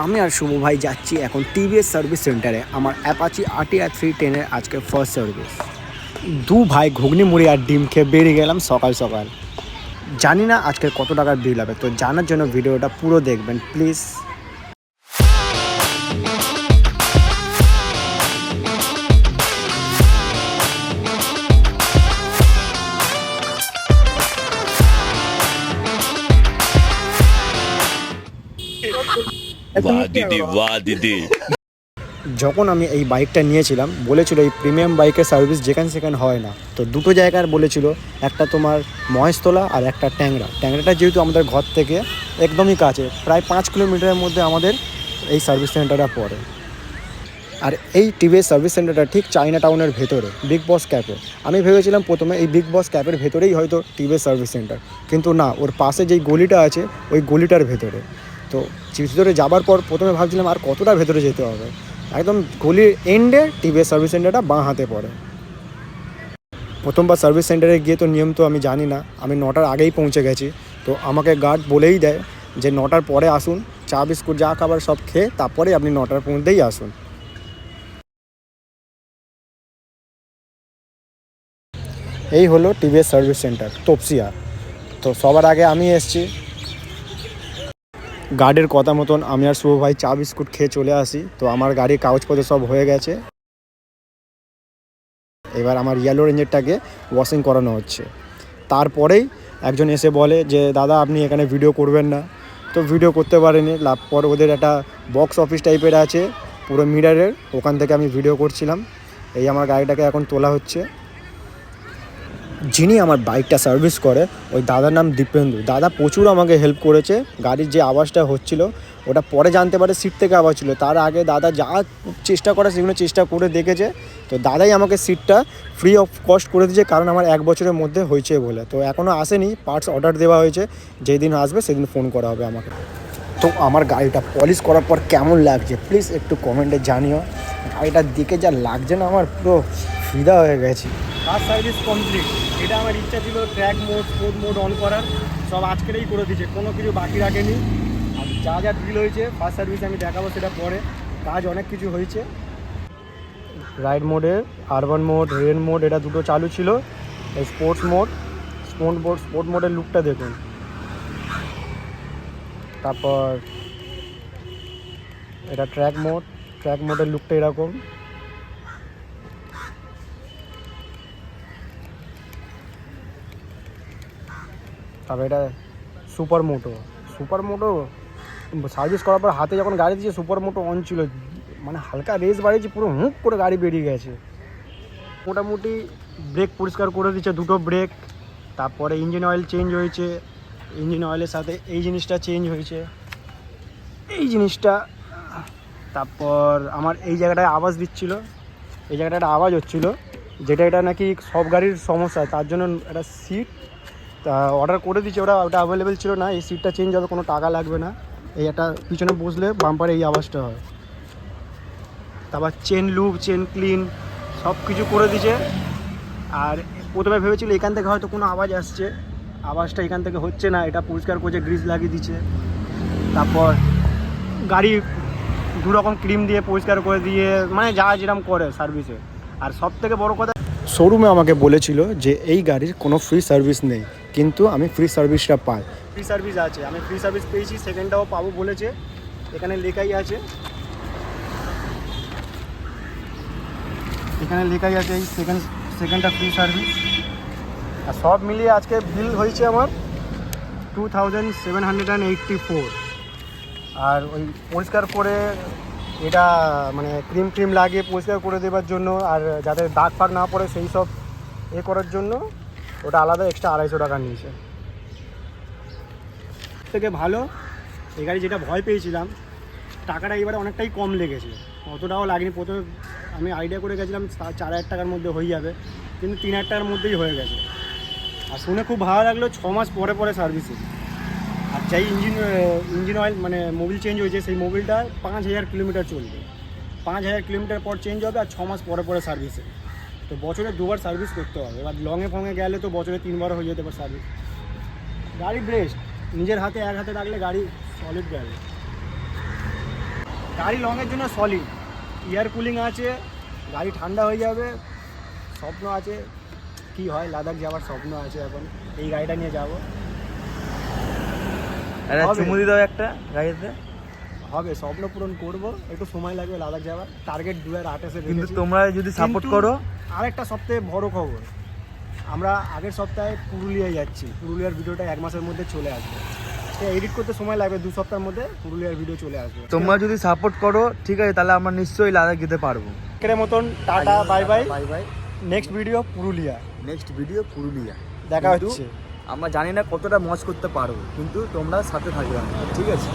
আমি আর শুভ ভাই যাচ্ছি এখন টিভিএস সার্ভিস সেন্টারে আমার অ্যাপাচি RTR 310-এর আজকে ফার্স্ট সার্ভিস। দু ভাই ঘুগনি মুড়ি আর ডিম খেয়ে বেরিয়ে গেলাম সকাল সকাল। জানি না আজকে কত টাকার বিল হবে, তো জানার জন্য ভিডিওটা পুরো দেখবেন প্লিজ। वाह दीदी वाह दीदी। যখন আমি এই বাইকটা নিয়েছিলাম বলেছিল এই প্রিমিয়াম বাইকের সার্ভিস যেখানে সেখানে হয় না, তো দুটো জায়গার বলেছিল, একটা তোমার মহেশতলা আর একটা ট্যাংরাটা যেহেতু আমাদের ঘর থেকে একদমই কাছে, প্রায় 5 কিলোমিটারের মধ্যে আমাদের এই সার্ভিস সেন্টারটা পড়ে। আর এই টিভিএস সার্ভিস সেন্টারটা ঠিক চায়না টাউনের ভেতরে বিগ বস ক্যাফে। আমি ভেবেছিলাম প্রথমে এই বিগ বস ক্যাফের ভেতরেই হয়তো টিভিএস সার্ভিস সেন্টার, কিন্তু না, ওর পাশে যেই গলিটা আছে ওই গলিটার ভেতরে। তো ভিতরে যাবার পর প্রথমে ভাবছিলাম আর কতটা ভেতরে যেতে হবে, একদম গলির এন্ডে টিভিএস সার্ভিস সেন্টারটা বাঁ হাতে পড়ে। প্রথমবার সার্ভিস সেন্টারে গিয়ে তো নিয়ম তো আমি জানি না, আমি 9টার আগেই পৌঁছে গেছি। তো আমাকে গার্ড বলেই দেয় যে 9টার পরে আসুন, চা বিস্কুট যা খাবার সব খেয়ে তারপরে আপনি 9টার মধ্যেই আসুন। এই হলো টিভিএস সার্ভিস সেন্টার তপসিয়া। তো সবার আগে আমি এসেছি। গার্ডের কথা মতন আমি আর শুভ ভাই চা বিস্কুট খেয়ে চলে আসি। তো আমার গাড়ির কাগজপত্র সব হয়ে গেছে, এবার আমার ইয়েলো রেঞ্জারটাকে ওয়াশিং করানো হচ্ছে। তারপরেই একজন এসে বলে যে দাদা আপনি এখানে ভিডিও করবেন না, তো ভিডিও করতে পারেনি। পর ওদের একটা বক্স অফিস টাইপের আছে পুরো মিরারের, ওখান থেকে আমি ভিডিও করছিলাম। এই আমার গাড়িটাকে এখন তোলা হচ্ছে। যিনি আমার বাইকটা সার্ভিস করে ওই দাদার নাম দীপেন্দু। দাদা প্রচুর আমাকে হেল্প করেছে। গাড়ির যে আওয়াজটা হচ্ছিল ওটা পরে জানতে পারে সিট থেকে আওয়াজ ছিল, তার আগে দাদা যা চেষ্টা করে সেগুলো চেষ্টা করে দেখেছে। তো দাদাই আমাকে সিটটা ফ্রি অফ কস্ট করে দিয়েছে, কারণ আমার 1 বছরের মধ্যে হয়েছে বলে। তো এখনও আসেনি, পার্টস অর্ডার দেওয়া হয়েছে, যেদিন আসবে সেদিন ফোন করা হবে আমাকে। তো আমার গাড়িটা পলিশ করার পর কেমন লাগছে প্লিজ একটু কমেন্টে জানিও। গাড়িটার দিকে যা লাগছে না, আমার পুরো ফিদা হয়ে গেছি। First service complete. এটা আমার ইচ্ছা ছিল track mode, sport mode on করার, সব আজকেরই করে দিয়েছে, কোনো কিছু বাকি রাখেনি। আর যা যা বিল হয়েছে ফার্স্ট সার্ভিস আমি দেখাবো সেটা পরে। কাজ অনেক কিছু হয়েছে। রাইড মোডে, আরবান মোড, রেন মোড এটা দুটো চালু ছিল। এই স্পোর্ট মোডের লুকটা দেখুন। তারপর এটা ট্র্যাক মোডের লুকটা এরকম। তারপর এটা সুপার মোটো সার্ভিস করার পর হাতে যখন গাড়ি দিয়েছে সুপার মোটো অন ছিল, মানে হালকা রেস বাড়িয়েছি, পুরো হুঁক করে গাড়ি বেরিয়ে গেছে। মোটামুটি ব্রেক পরিষ্কার করে দিচ্ছে, দুটো ব্রেক। তারপরে ইঞ্জিন অয়েল চেঞ্জ হয়েছে, ইঞ্জিন অয়েলের সাথে এই জিনিসটা চেঞ্জ হয়েছে, এই জিনিসটা। তারপর আমার এই জায়গাটায় আওয়াজ দিচ্ছিল, এই জায়গাটা একটা আওয়াজ হচ্ছিলো, যেটা এটা নাকি সব গাড়ির সমস্যা, তার জন্য একটা সিট অর্ডার করে দিচ্ছে ওটা অ্যাভেলেবেল ছিল না। এই সিটটা চেঞ্জ হবে, কোনো টাকা লাগবে না। এই একটা পিছনে বসলে বাম্পারে এই আওয়াজটা হয়। তারপর চেন লুপ, চেন ক্লিন সব কিছু করে দিচ্ছে। আর প্রথমে ভেবেছিল এখান থেকে হয়তো কোনো আওয়াজ আসছে, আওয়াজটা এখান থেকে হচ্ছে না। এটা পরিষ্কার করছে, গ্রিজ লাগিয়ে দিচ্ছে। তারপর গাড়ি দুরকম ক্রিম দিয়ে পরিষ্কার করে দিয়ে, মানে যা যেরকম করে সার্ভিসে। আর সব থেকে বড়ো কথা, শোরুমে আমাকে বলেছিল যে এই গাড়ির কোনো ফ্রি সার্ভিস নেই, কিন্তু আমি ফ্রি সার্ভিসটা পাই। ফ্রি সার্ভিস আছে, আমি ফ্রি সার্ভিস পেয়েছি, সেকেন্ডটাও পাবো বলেছে, এখানে লেখাই আছে। এই সেকেন্ডটা ফ্রি সার্ভিস। আর সব মিলিয়ে আজকে বিল হয়েছে আমার 2784। আর ওই পরিষ্কার করে এটা মানে ক্রিম লাগিয়ে পরিষ্কার করে দেওয়ার জন্য, আর যাতে দাগ ফাগ না পড়ে সেই সব করার জন্য ওটা আলাদা এক্সট্রা 250 টাকা নিয়েছে। থেকে ভালো এই গাড়ি, যেটা ভয় পেয়েছিলাম টাকাটা এবারে অনেকটাই কম লেগেছে, অতটাও লাগেনি। প্রথমে আমি আইডিয়া করে গেছিলাম 4000 টাকার মধ্যে হয়ে যাবে, কিন্তু 3000 টাকার মধ্যেই হয়ে গেছে। আর শুনে খুব ভালো লাগলো, 6 মাস পরে সার্ভিসিং। আর যাই ইঞ্জিন অয়েল মানে মোবিল চেঞ্জ হয়েছে, সেই মোবিলটা 5000 কিলোমিটার চলবে। 5000 কিলোমিটার পর চেঞ্জ হবে, আর 6 মাস পরে সার্ভিসে। তো বছরে 2বার সার্ভিস করতে হবে। এবার লংয়ে ফঙে গেলে তো বছরে 3বার হয়ে যেতে পারে সার্ভিস। গাড়ি বেস্ট, নিজের হাতে এক হাতে রাখলে গাড়ি সলিড গাড়ি। গাড়ি লংয়ের জন্য সলিড, এয়ার কুলিং আছে, গাড়ি ঠান্ডা হয়ে যাবে। স্বপ্ন আছে, কি হয়, লাদাখ যাওয়ার স্বপ্ন আছে এখন, এই গাড়িটা নিয়ে যাব। আরে হবে। চুমুদি দাও একটা গাড়িতে। হবে, স্বপ্ন পূরণ করব, একটু সময় লাগবে লাদাখ যাওয়ার, টার্গেট 2028-এ কিন্তু রেখেছি। তোমরা যদি সাপোর্ট কিন্তু করো, আরেকটা সবথেকে বড় খবর, আমরা আগের সপ্তাহে পুরুলিয়ায় যাচ্ছি, পুরুলিয়ার ভিডিওটা 1 মাসের মধ্যে চলে আসবে। এডিট করতে সময় লাগবে, 2 সপ্তাহের মধ্যে পুরুলিয়ার ভিডিও চলে আসবে। তোমরা যদি সাপোর্ট করো ঠিক আছে, তাহলে আমরা নিশ্চয়ই লাদাখ যেতে পারবো। আজকের মতন tata, bye bye. Bye bye. Next video Purulia, next video Purulia দেখা কিন্তু হচ্ছে। আমরা জানি না কতটা মজ করতে পারবো, কিন্তু তোমরা সাথে থাকবে, ঠিক আছে।